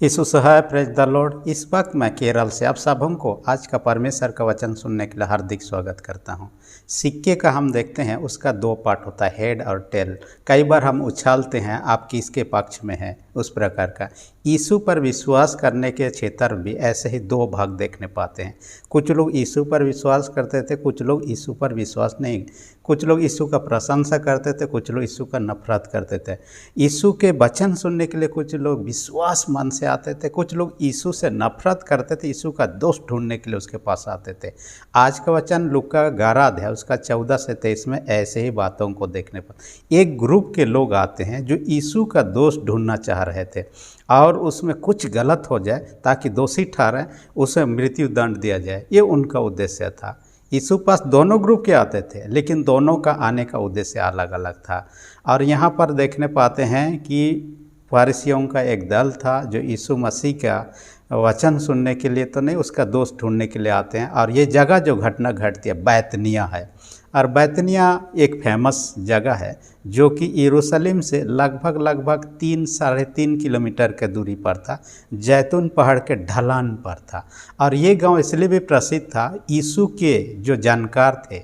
यीशु सहाय praise the Lord. इस वक्त मैं केरल से आप सबों को आज का परमेश्वर का वचन सुनने के लिए हार्दिक स्वागत करता हूं। सिक्के का हम देखते हैं उसका दो पार्ट होता है, हेड और टेल। कई बार हम उछालते हैं आप किसके पक्ष में हैं, उस प्रकार का। यीशु पर विश्वास करने के क्षेत्र भी ऐसे ही दो भाग देखने पाते हैं। कुछ लोग यीशु पर विश्वास करते थे, कुछ लोग यीशु पर विश्वास नहीं। कुछ लोग यीशु का प्रशंसा करते थे, कुछ लोग यीशु का नफरत करते थे। यीशु के वचन सुनने के लिए कुछ लोग विश्वास मन से आते थे, कुछ लोग यीशु से नफरत करते थे, यीशु का दोष ढूंढने के लिए उसके पास आते थे। आज का वचन लूका 11 अध्याय उसका 14 से 23 में ऐसे ही बातों को देखने पर एक ग्रुप के लोग आते हैं जो यीशु का दोष ढूंढना चाह रहे थे और उसमें कुछ गलत हो जाए ताकि दोषी ठहरे, उसे मृत्यु दंड दिया जाए। ये उनका उद्देश्य था। यीशु पास दोनों ग्रुप के आते थे, लेकिन दोनों का आने का उद्देश्य अलग अलग था। और यहाँ पर देखने पाते हैं कि फरीसियों का एक दल था जो यीशु मसीह का वचन सुनने के लिए तो नहीं, उसका दोष ढूंढने के लिए आते हैं। और ये जगह जो घटना घटती है बैतनिया है, और बैतनिया एक फेमस जगह है जो कि यरूशलेम से लगभग 3-3.5 किलोमीटर के दूरी पर था, जैतून पहाड़ के ढलान पर था। और ये गांव इसलिए भी प्रसिद्ध था, यीशु के जो जानकार थे,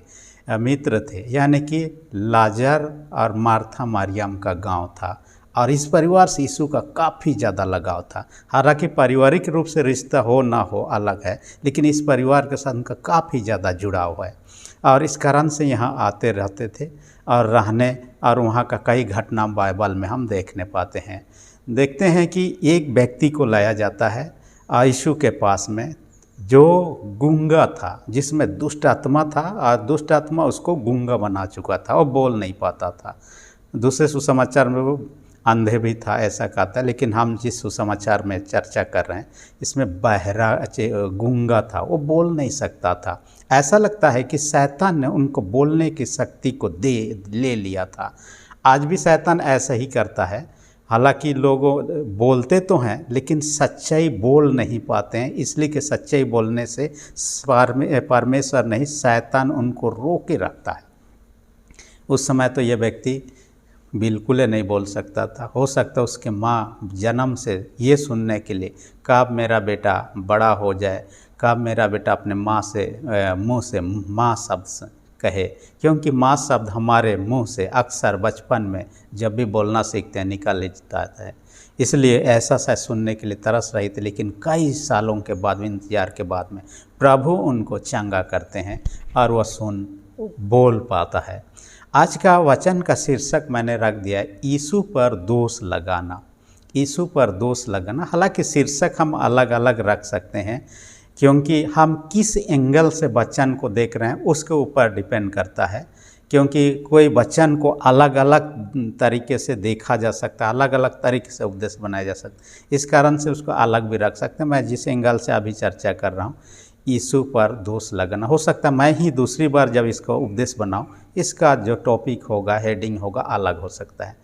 मित्र थे, यानी कि लाजर और मार्था मरियम का गांव था। और इस परिवार से यीशु का काफ़ी ज़्यादा लगाव था। हालांकि पारिवारिक रूप से रिश्ता हो ना हो अलग है, लेकिन इस परिवार के साथ उनका काफ़ी ज़्यादा जुड़ाव है। और इस कारण से यहाँ आते रहते थे और रहने, और वहाँ का कई घटना बाइबल में हम देखने पाते हैं। देखते हैं कि एक व्यक्ति को लाया जाता है यीशु के पास में, जो गूंगा था, जिसमें दुष्ट आत्मा था, और दुष्ट आत्मा उसको गूंगा बना चुका था, वो बोल नहीं पाता था। दूसरे सुसमाचार में वो अंधे भी था ऐसा कहता है, लेकिन हम जिस सुसमाचार में चर्चा कर रहे हैं इसमें बहरा गूंगा था, वो बोल नहीं सकता था। ऐसा लगता है कि शैतान ने उनको बोलने की शक्ति को ले लिया था। आज भी शैतान ऐसा ही करता है। हालांकि लोग बोलते तो हैं लेकिन सच्चाई बोल नहीं पाते हैं, इसलिए कि सच्चाई बोलने से परमेश्वर नहीं, शैतान उनको रोके रखता है। उस समय तो ये व्यक्ति बिल्कुल नहीं बोल सकता था। हो सकता उसके माँ जन्म से ये सुनने के लिए कब मेरा बेटा बड़ा हो जाए, कब मेरा बेटा अपने माँ से मुँह से माँ शब्द कहे, क्योंकि माँ शब्द हमारे मुँह से अक्सर बचपन में जब भी बोलना सीखते हैं निकल जाता है। इसलिए ऐसा सा सुनने के लिए तरस रही थी, लेकिन कई सालों के बाद, इंतजार के बाद में प्रभु उनको चंगा करते हैं और वह बोल पाता है। आज का वचन का शीर्षक मैंने रख दिया है, यीशु पर दोष लगाना। यीशु पर दोष लगाना। हालांकि शीर्षक हम अलग अलग रख सकते हैं, क्योंकि हम किस एंगल से वचन को देख रहे हैं उसके ऊपर डिपेंड करता है। क्योंकि कोई वचन को अलग अलग तरीके से देखा जा सकता है, अलग अलग तरीके से उपदेश बनाया जा सकता है, इस कारण से उसको अलग भी रख सकते हैं। मैं जिस एंगल से अभी चर्चा कर रहा हूँ, यीशु पर दोष लगाना, हो सकता है मैं ही दूसरी बार जब इसको उपदेश बनाऊं, इसका जो टॉपिक होगा, हेडिंग होगा, अलग हो सकता है।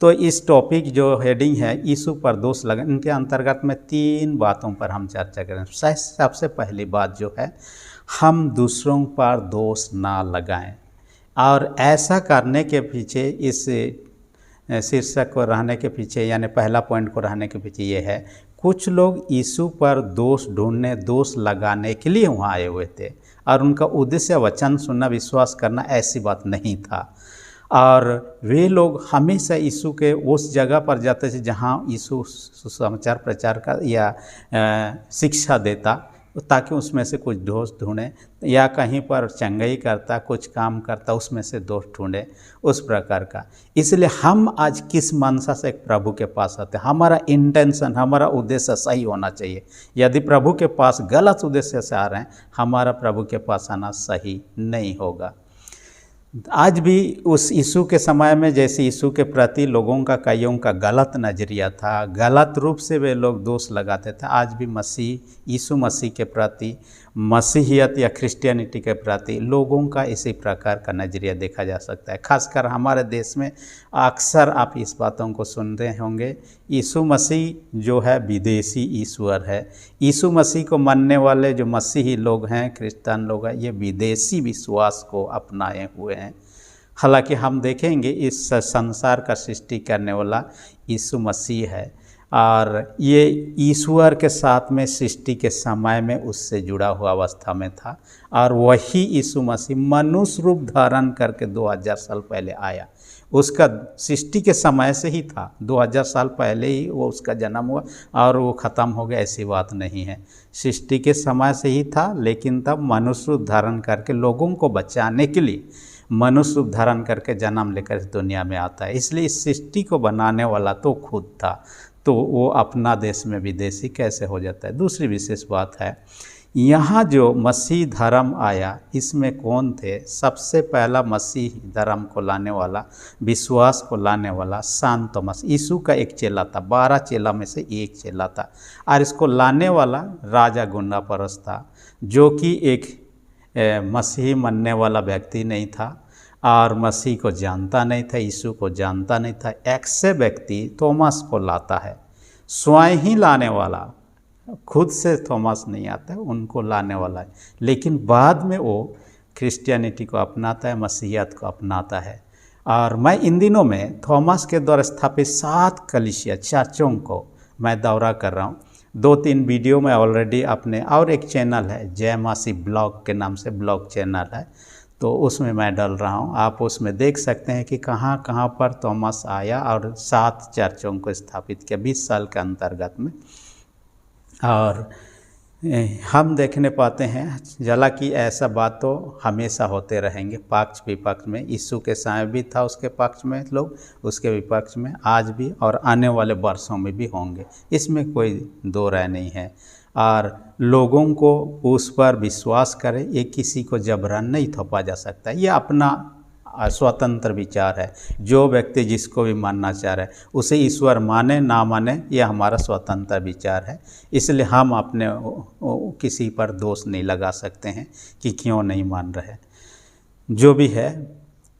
तो इस टॉपिक जो हेडिंग है यीशु पर दोष लगाना, इनके अंतर्गत में 3 बातों पर हम चर्चा करें। सबसे पहली बात जो है, हम दूसरों पर दोष ना लगाएं। और ऐसा करने के पीछे, इस शीर्षक को रहने के पीछे, यानी पहला पॉइंट को रहने के पीछे ये है, कुछ लोग यीशु पर दोष ढूंढने, दोष लगाने के लिए वहाँ आए हुए थे, और उनका उद्देश्य वचन सुनना, विश्वास करना ऐसी बात नहीं था। और वे लोग हमेशा यीशु के उस जगह पर जाते थे जहाँ यीशु सुसमाचार प्रचार का या शिक्षा देता, ताकि उसमें से कुछ दोष ढूंढे, या कहीं पर चंगाई करता, कुछ काम करता, उसमें से दोष ढूंढे, उस प्रकार का। इसलिए हम आज किस मंशा से प्रभु के पास आते हैं, हमारा इंटेंशन, हमारा उद्देश्य सही होना चाहिए। यदि प्रभु के पास गलत उद्देश्य से आ रहे हैं, हमारा प्रभु के पास आना सही नहीं होगा। आज भी उस यीशु के समय में जैसे यीशु के प्रति लोगों का, कईयों का गलत नज़रिया था, गलत रूप से वे लोग दोष लगाते थे, आज भी यीशु मसीह के प्रति, मसीहियत या क्रिश्चियनिटी के प्रति लोगों का इसी प्रकार का नज़रिया देखा जा सकता है। खासकर हमारे देश में अक्सर आप इस बातों को सुन रहे होंगे, यीशु मसीह जो है विदेशी ईश्वर है। यीशु मसीह को मानने वाले जो मसीही लोग हैं, क्रिश्चियन लोग हैं, ये विदेशी विश्वास को अपनाए हुए हैं। हालांकि हम देखेंगे इस संसार का सृष्टि करने वाला यीशु मसीह है, और ये ईश्वर के साथ में सृष्टि के समय में उससे जुड़ा हुआ अवस्था में था। और वही यीशु मसीह मनुष्य रूप धारण करके 2000 साल पहले आया। उसका सृष्टि के समय से ही था, 2000 साल पहले ही वो उसका जन्म हुआ और वो ख़त्म हो गया, ऐसी बात नहीं है। सृष्टि के समय से ही था, लेकिन तब मनुष्य रूप धारण करके लोगों को बचाने के लिए मनुष्य रूप धारण करके जन्म लेकर इस दुनिया में आता है। इसलिए इस सृष्टि को बनाने वाला तो खुद था, तो वो अपना देश में विदेशी कैसे हो जाता है। दूसरी विशेष बात है, यहाँ जो मसीह धर्म आया इसमें कौन थे? सबसे पहला मसीह धर्म को लाने वाला, विश्वास को लाने वाला सान थॉमस, यीशु का एक चेला था, 12 चेला में से एक चेला था। और इसको लाने वाला राजा गुंडापरस था, जो कि एक मसीह मानने वाला व्यक्ति नहीं था और मसीह को जानता नहीं था, यीशु को जानता नहीं था। एक से व्यक्ति थॉमस को लाता है, स्वयं ही लाने वाला, खुद से थॉमस नहीं आता है, उनको लाने वाला है। लेकिन बाद में वो क्रिश्चियनिटी को अपनाता है, मसीहियत को अपनाता है। और मैं इन दिनों में थॉमस के द्वारा स्थापित 7 कलीसिया चर्चों को मैं दौरा कर रहा हूँ। 2-3 वीडियो में ऑलरेडी अपने, और एक चैनल है जय मसीह ब्लॉग के नाम से ब्लॉग चैनल है, तो उसमें मैं डाल रहा हूँ। आप उसमें देख सकते हैं कि कहाँ कहाँ पर थॉमस आया और 7 चर्चों को स्थापित किया 20 साल के अंतर्गत में। और हम देखने पाते हैं, हालांकि ऐसा बात तो हमेशा होते रहेंगे, पक्ष विपक्ष में। यीशु के समय भी था उसके पक्ष में लोग, उसके विपक्ष में आज भी और आने वाले वर्षों में भी होंगे, इसमें कोई दो राय नहीं है। और लोगों को उस पर विश्वास करें, ये किसी को जबरन नहीं थोपा जा सकता, ये अपना स्वतंत्र विचार है। जो व्यक्ति जिसको भी मानना चाह रहा है उसे ईश्वर माने ना माने, ये हमारा स्वतंत्र विचार है। इसलिए हम अपने किसी पर दोष नहीं लगा सकते हैं कि क्यों नहीं मान रहे, जो भी है।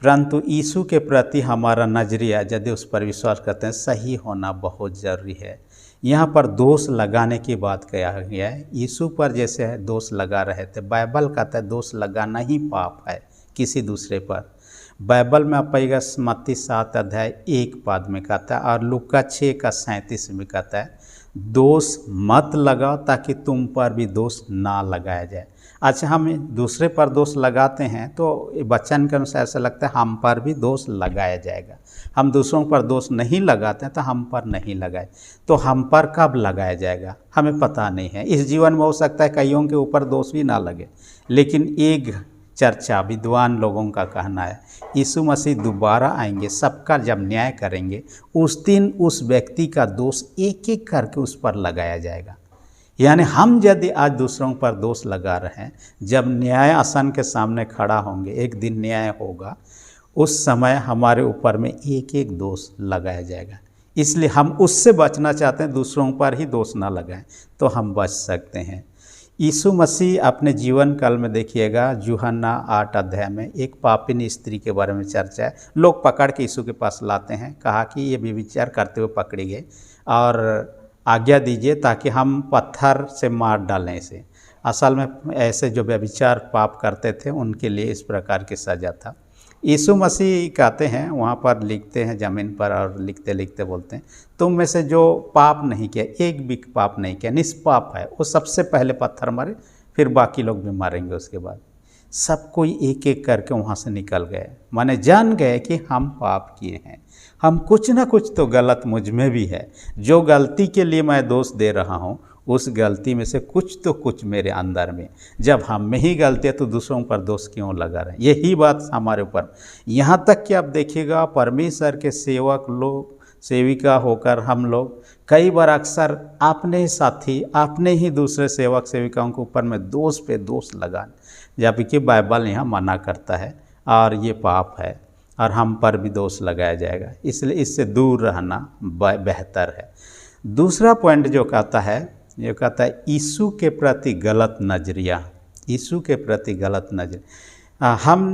परंतु यीशु के प्रति हमारा नज़रिया, यदि उस पर विश्वास करते हैं, सही होना बहुत ज़रूरी है। यहाँ पर दोष लगाने की बात कहा गया है। यीशु पर जैसे दोष लगा रहे थे, बाइबल कहता है दोष लगाना ही पाप है किसी दूसरे पर। बाइबल में आप पाइएगा मत्ती 7 अध्याय 1 पद में कहता है, और लूका 6 का 37 में कहता है, दोष मत लगाओ ताकि तुम पर भी दोष ना लगाया जाए। अच्छा, हम दूसरे पर दोष लगाते हैं तो वचन के अनुसार ऐसा लगता है हम पर भी दोष लगाया जाएगा। हम दूसरों पर दोष नहीं लगाते हैं तो हम पर नहीं लगाए, तो हम पर कब लगाया जाएगा हमें पता नहीं है। इस जीवन में हो सकता है कईयों के ऊपर दोष भी ना लगे, लेकिन एक चर्चा विद्वान लोगों का कहना है, यीशु मसीह दोबारा आएंगे, सबका जब न्याय करेंगे, उस दिन उस व्यक्ति का दोष एक एक करके उस पर लगाया जाएगा। यानी हम यदि आज दूसरों पर दोष लगा रहे हैं, जब न्याय आसन के सामने खड़ा होंगे, एक दिन न्याय होगा, उस समय हमारे ऊपर में एक एक दोष लगाया जाएगा। इसलिए हम उससे बचना चाहते हैं, दूसरों पर ही दोष ना लगाएं, तो हम बच सकते हैं। यीशु मसीह अपने जीवन काल में देखिएगा, यूहन्ना 8 अध्याय में एक पापिनी स्त्री के बारे में चर्चा है। लोग पकड़ के यीशु के पास लाते हैं, कहा कि ये व्यभिचार करते हुए पकड़े गए और आज्ञा दीजिए ताकि हम पत्थर से मार डालें इसे। असल में ऐसे जो व्यभिचार पाप करते थे उनके लिए इस प्रकार की सज़ा था। यीशु मसीह कहते हैं, वहाँ पर लिखते हैं ज़मीन पर, और लिखते लिखते बोलते हैं, तुम में से जो पाप नहीं किया, एक भी पाप नहीं किया, निष्पाप है, वो सबसे पहले पत्थर मारे, फिर बाकी लोग भी मारेंगे। उसके बाद सब कोई एक एक करके वहाँ से निकल गए, माने जान गए कि हम पाप किए हैं, हम कुछ ना कुछ तो गलत मुझ में भी है। जो गलती के लिए मैं दोष दे रहा हूँ, उस गलती में से कुछ तो कुछ मेरे अंदर में, जब हम में ही गलती है तो दूसरों पर दोष क्यों लगा रहे हैं। यही बात हमारे ऊपर, यहाँ तक कि आप देखिएगा परमेश्वर के सेवक लोग, सेविका होकर हम लोग कई बार अक्सर अपने ही साथी, अपने ही दूसरे सेवक सेविकाओं के ऊपर में दोष पे दोष लगान, जबकि बाइबल यहाँ मना करता है और ये पाप है और हम पर भी दोष लगाया जाएगा। इसलिए इससे दूर रहना बेहतर है। दूसरा पॉइंट जो कहता है, ये कहता है यीशु के प्रति गलत नज़रिया। यीशु के प्रति गलत नज़रिया,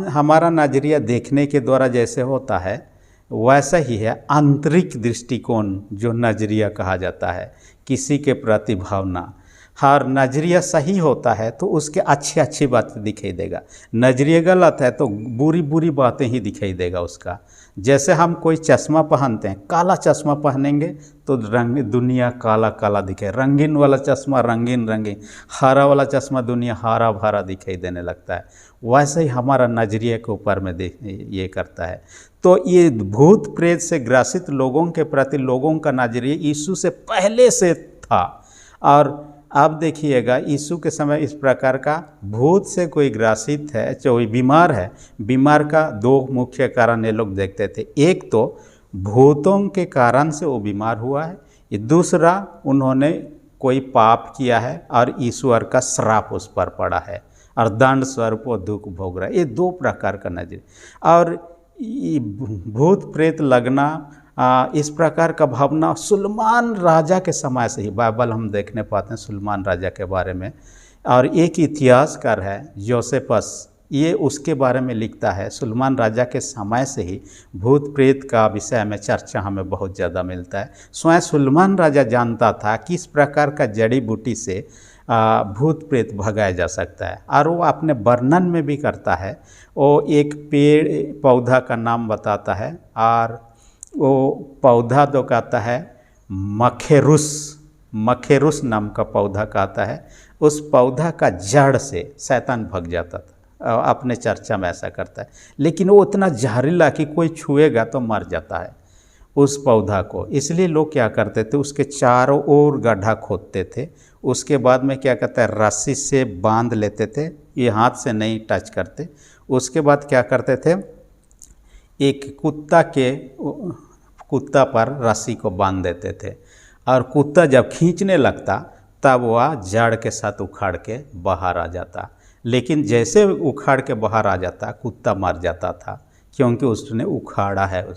हमारा नज़रिया देखने के द्वारा जैसे होता है वैसा ही है आंतरिक दृष्टिकोण, जो नज़रिया कहा जाता है, किसी के प्रति भावना। हर नज़रिया सही होता है तो उसके अच्छी अच्छी बातें दिखाई देगा, नज़रिया गलत है तो बुरी बुरी बातें ही दिखाई देगा उसका। जैसे हम कोई चश्मा पहनते हैं, काला चश्मा पहनेंगे तो रंग दुनिया काला काला दिखे, रंगीन वाला चश्मा रंगीन रंगीन, हरा वाला चश्मा दुनिया हरा भरा दिखाई देने लगता है। वैसे ही हमारा नजरिए के ऊपर में ये करता है। तो ये भूत प्रेत से ग्रसित लोगों के प्रति लोगों का नजरिया यीशु से पहले से था। और आप देखिएगा यीशु के समय इस प्रकार का भूत से कोई ग्रसित है, कोई बीमार है, बीमार का दो मुख्य कारण ये लोग देखते थे। एक तो भूतों के कारण से वो बीमार हुआ है, ये दूसरा उन्होंने कोई पाप किया है और ईश्वर का श्राप उस पर पड़ा है और दंड स्वरूप वो दुख भोग रहा है। ये दो प्रकार का नजरिया। और भूत प्रेत लगना इस प्रकार का भावना सुलेमान राजा के समय से ही बाइबल हम देखने पाते हैं सुलेमान राजा के बारे में। और एक इतिहासकार है जोसेफस, ये उसके बारे में लिखता है सुलेमान राजा के समय से ही भूत प्रेत का विषय में चर्चा हमें बहुत ज़्यादा मिलता है। स्वयं सुलेमान राजा जानता था किस प्रकार का जड़ी बूटी से भूत प्रेत भगाया जा सकता है, और वो अपने वर्णन में भी करता है। वो एक पेड़ पौधा का नाम बताता है और वो पौधा तो कहता है मखेरुस नाम का पौधा कहता है। उस पौधा का जड़ से शैतान भग जाता था, अपने चर्चा में ऐसा करता है। लेकिन वो उतना जहरीला कि कोई छुएगा तो मर जाता है उस पौधा को। इसलिए लोग क्या करते थे, उसके चारों ओर गड्ढा खोदते थे, उसके बाद में क्या कहता है रस्सी से बांध लेते थे, ये हाथ से नहीं टच करते। उसके बाद क्या करते थे, एक कुत्ता पर रस्सी को बांध देते थे, और कुत्ता जब खींचने लगता तब वह जड़ के साथ उखाड़ के बाहर आ जाता। लेकिन जैसे उखाड़ के बाहर आ जाता कुत्ता मर जाता था, क्योंकि उसने उखाड़ा है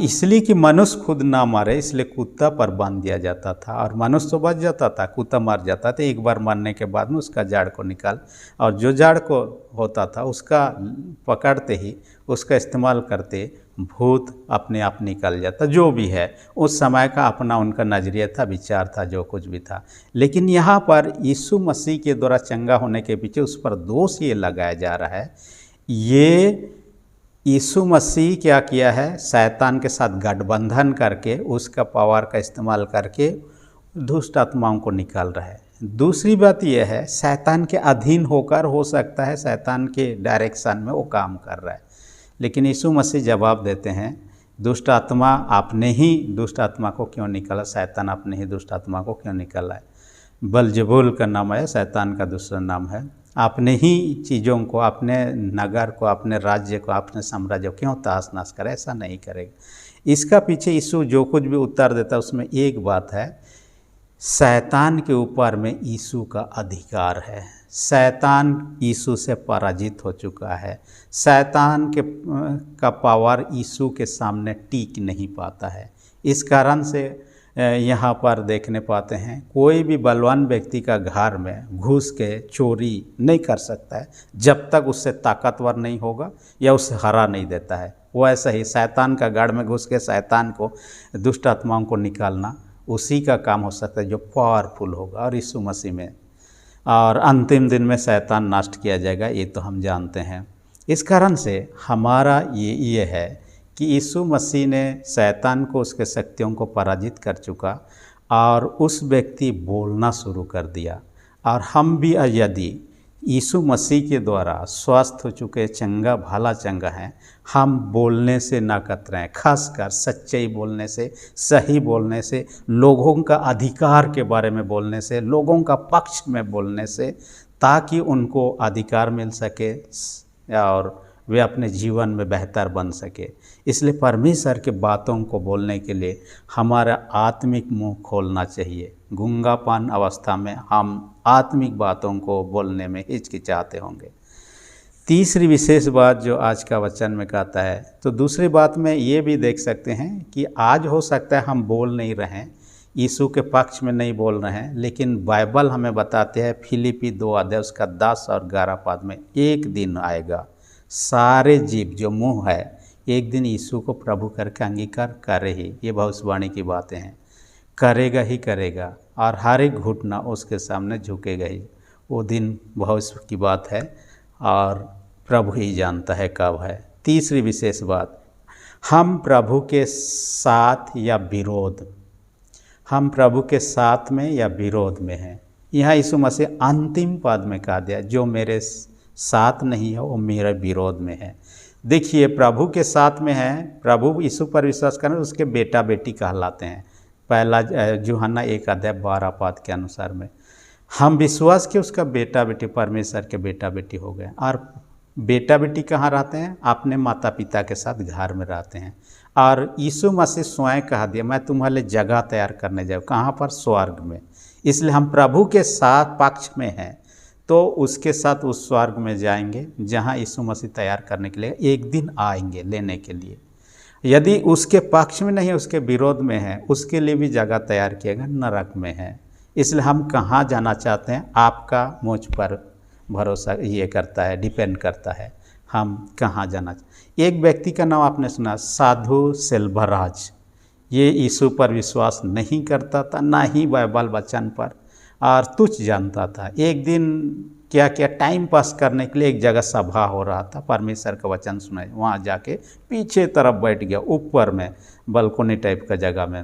इसलिए कि मनुष्य खुद ना मारे, इसलिए कुत्ता पर बांध दिया जाता था और मनुष्य तो बच जाता था, कुत्ता मर जाता था। एक बार मरने के बाद में उसका जाड़ को निकाल, और जो जाड़ को होता था उसका पकड़ते ही उसका इस्तेमाल करते भूत अपने आप निकल जाता। जो भी है उस समय का अपना उनका नजरिया था, विचार था, जो कुछ भी था। लेकिन यहाँ पर यीशु मसीह के द्वारा चंगा होने के पीछे उस पर दोष ये लगाया जा रहा है, ये यीशु मसीह क्या किया है, शैतान के साथ गठबंधन करके उसका पावर का इस्तेमाल करके दुष्ट आत्माओं को निकाल रहा है। दूसरी बात यह है, शैतान के अधीन होकर हो सकता है शैतान के डायरेक्शन में वो काम कर रहा है। लेकिन यीशु मसीह जवाब देते हैं, दुष्ट आत्मा आपने ही दुष्ट आत्मा को क्यों निकाला, शैतान आपने ही दुष्ट आत्मा को क्यों निकाला है। बलजबूल का नाम है, शैतान का दूसरा नाम है। आपने ही चीज़ों को, अपने नगर को, अपने राज्य को, अपने साम्राज्य को क्यों तहस नहस करे, ऐसा नहीं करेगा। इसका पीछे यीशु जो कुछ भी उत्तर देता है उसमें एक बात है, शैतान के ऊपर में यीशु का अधिकार है। शैतान यीशु से पराजित हो चुका है। शैतान का पावर यीशु के सामने टिक नहीं पाता है। इस कारण से यहाँ पर देखने पाते हैं कोई भी बलवान व्यक्ति का घर में घुस के चोरी नहीं कर सकता है जब तक उससे ताकतवर नहीं होगा या उससे हरा नहीं देता है। वो ऐसा ही शैतान का गढ़ में घुस के शैतान को, दुष्ट आत्माओं को निकालना उसी का काम हो सकता है जो पावरफुल होगा, और यीशु मसीह में। और अंतिम दिन में शैतान नष्ट किया जाएगा, ये तो हम जानते हैं। इस कारण से हमारा ये है कि यीशु मसीह ने शैतान को, उसके शक्तियों को पराजित कर चुका, और उस व्यक्ति बोलना शुरू कर दिया। और हम भी यदि यीशु मसीह के द्वारा स्वस्थ हो चुके, चंगा भला चंगा हैं, हम बोलने से ना कतराएं, खासकर सच्चाई बोलने से, सही बोलने से, लोगों का अधिकार के बारे में बोलने से, लोगों का पक्ष में बोलने से, ताकि उनको अधिकार मिल सके और वे अपने जीवन में बेहतर बन सके। इसलिए परमेश्वर के बातों को बोलने के लिए हमारा आत्मिक मुंह खोलना चाहिए। गूंगापन अवस्था में हम आत्मिक बातों को बोलने में हिचकिचाते होंगे। तीसरी विशेष बात जो आज का वचन में कहता है, तो दूसरी बात में ये भी देख सकते हैं कि आज हो सकता है हम बोल नहीं रहे हैं, यीशु के पक्ष में नहीं बोल रहे हैं, लेकिन बाइबल हमें बताते हैं फिलिपी 2 अध्याय उसका 10 और 11 पद में, एक दिन आएगा सारे जीव जो मुँह है एक दिन यीशु को प्रभु करके अंगीकार करे ही, ये भविष्यवाणी की बातें हैं, करेगा ही करेगा, और हर एक घुटना उसके सामने झुकेगा ही। वो दिन भविष्य की बात है और प्रभु ही जानता है कब है। तीसरी विशेष बात, हम प्रभु के साथ या विरोध, हम प्रभु के साथ में या विरोध में हैं। यहाँ यीशु मसीह अंतिम पद में कहा दिया, जो मेरे साथ नहीं है वो मेरे विरोध में है। देखिए, प्रभु के साथ में है, प्रभु यीशु पर विश्वास करें, उसके बेटा बेटी कहलाते हैं। पहला यूहन्ना 1:12 पद के अनुसार में हम विश्वास के उसका बेटा बेटी, परमेश्वर के बेटा बेटी हो गए। और बेटा बेटी कहाँ रहते हैं? अपने माता पिता के साथ घर में रहते हैं। और यीशु मसीह स्वयं कहा दिया, मैं तुम्हारे लिए जगह तैयार करने जाऊँ। कहाँ पर? स्वर्ग में। इसलिए हम प्रभु के साथ पक्ष में हैं, तो उसके साथ उस स्वर्ग में जाएंगे जहाँ यीशु मसीह तैयार करने के लिए एक दिन आएंगे लेने के लिए। यदि उसके पक्ष में नहीं, उसके विरोध में है, उसके लिए भी जगह तैयार किया गया, नरक में है। इसलिए हम कहाँ जाना चाहते हैं, आपका मुझ पर भरोसा ये करता है, डिपेंड करता है हम कहाँ जाना। एक व्यक्ति का नाम आपने सुना, साधु सेल्वराज। ये यीशु पर विश्वास नहीं करता था, ना ही बाइबल वचन पर, और तुच्छ जानता था। एक दिन क्या क्या टाइम पास करने के लिए एक जगह सभा हो रहा था, परमेश्वर का वचन सुनाए, वहाँ जाके पीछे तरफ बैठ गया, ऊपर में बालकोनी टाइप का जगह में।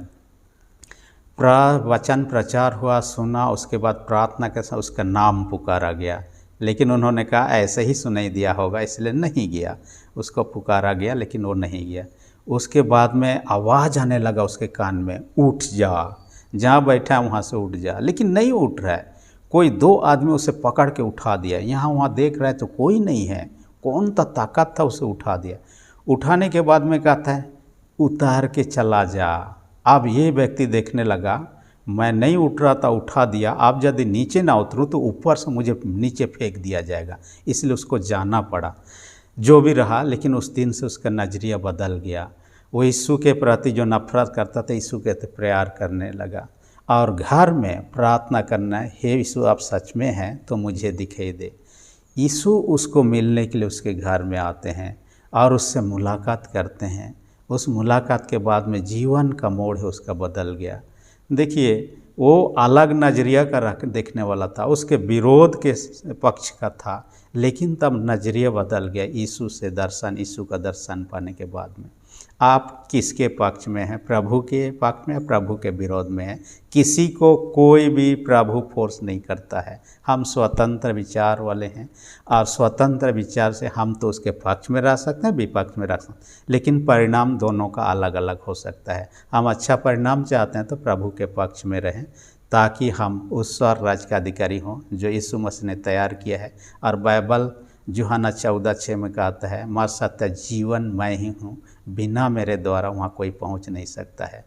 वचन प्रचार हुआ, सुना, उसके बाद प्रार्थना के साथ उसका नाम पुकारा गया। लेकिन उन्होंने कहा ऐसे ही सुनाई दिया होगा, इसलिए नहीं गया। उसको पुकारा गया लेकिन वो नहीं गया। उसके बाद में आवाज़ आने लगा उसके कान में, उठ जा, जहाँ बैठा है वहाँ से उठ जा। लेकिन नहीं उठ रहा है। कोई 2 आदमी उसे पकड़ के उठा दिया। यहाँ वहाँ देख रहा है तो कोई नहीं है, कौन था ताकत था, उसे उठा दिया। उठाने के बाद में कहता है उतार के चला जा। अब ये व्यक्ति देखने लगा, मैं नहीं उठ रहा था, उठा दिया, अब यदि नीचे ना उतरूँ तो ऊपर से मुझे नीचे फेंक दिया जाएगा। इसलिए उसको जाना पड़ा। जो भी रहा, लेकिन उस दिन से उसका नज़रिया बदल गया। वो यीशु के प्रति जो नफरत करता था, यीशु के प्रति प्यार करने लगा। और घर में प्रार्थना करना, हे यीशु आप सच में हैं तो मुझे दिखाई दे। यीशु उसको मिलने के लिए उसके घर में आते हैं और उससे मुलाकात करते हैं। उस मुलाकात के बाद में जीवन का मोड़ है उसका बदल गया। देखिए, वो अलग नज़रिया का देखने वाला था, उसके विरोध के पक्ष का था, लेकिन तब नज़रिया बदल गया यीशु से दर्शन, यीशु का दर्शन पाने के बाद में। आप किसके पक्ष में हैं? प्रभु के पक्ष में या प्रभु के विरोध में हैं? किसी को कोई भी प्रभु फोर्स नहीं करता है। हम स्वतंत्र विचार वाले हैं, और स्वतंत्र विचार से हम तो उसके पक्ष में रह सकते हैं, विपक्ष में रह सकते हैं, लेकिन परिणाम दोनों का अलग अलग हो सकता है। हम अच्छा परिणाम चाहते हैं तो प्रभु के पक्ष में रहें, ताकि हम उस स्वर्ग राज्य का अधिकारी हों जो यीशु मसीह ने तैयार किया है। और बाइबल यूहन्ना 14:6 में कहता है, मैं सत्य जीवन मैं ही हूँ, बिना मेरे द्वारा वहाँ कोई पहुँच नहीं सकता है।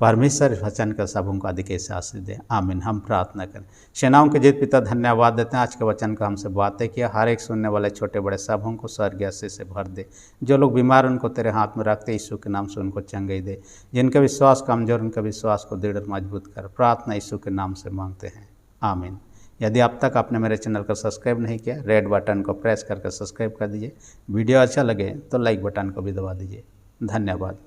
परमेश्वर इस वचन का सबों को अधिक आशीष दे, आमीन। हम प्रार्थना करें। सेनाओं के जीत पिता, धन्यवाद देते हैं आज के वचन का हमसे बातें किया। हर एक सुनने वाले छोटे बड़े सबों को स्वर्गीय आशीष से भर दे। जो लोग बीमार उनको तेरे हाथ में रखते, यीशु के नाम से उनको चंगाई दे। जिनका विश्वास कमजोर, उनका विश्वास को दृढ़ मजबूत कर। प्रार्थना यीशु के नाम से मांगते हैं, आमीन। यदि अब तक आपने मेरे चैनल को सब्सक्राइब नहीं किया, रेड बटन को प्रेस करके सब्सक्राइब कर दीजिए। वीडियो अच्छा लगे तो लाइक बटन को भी दबा दीजिए। धन्यवाद।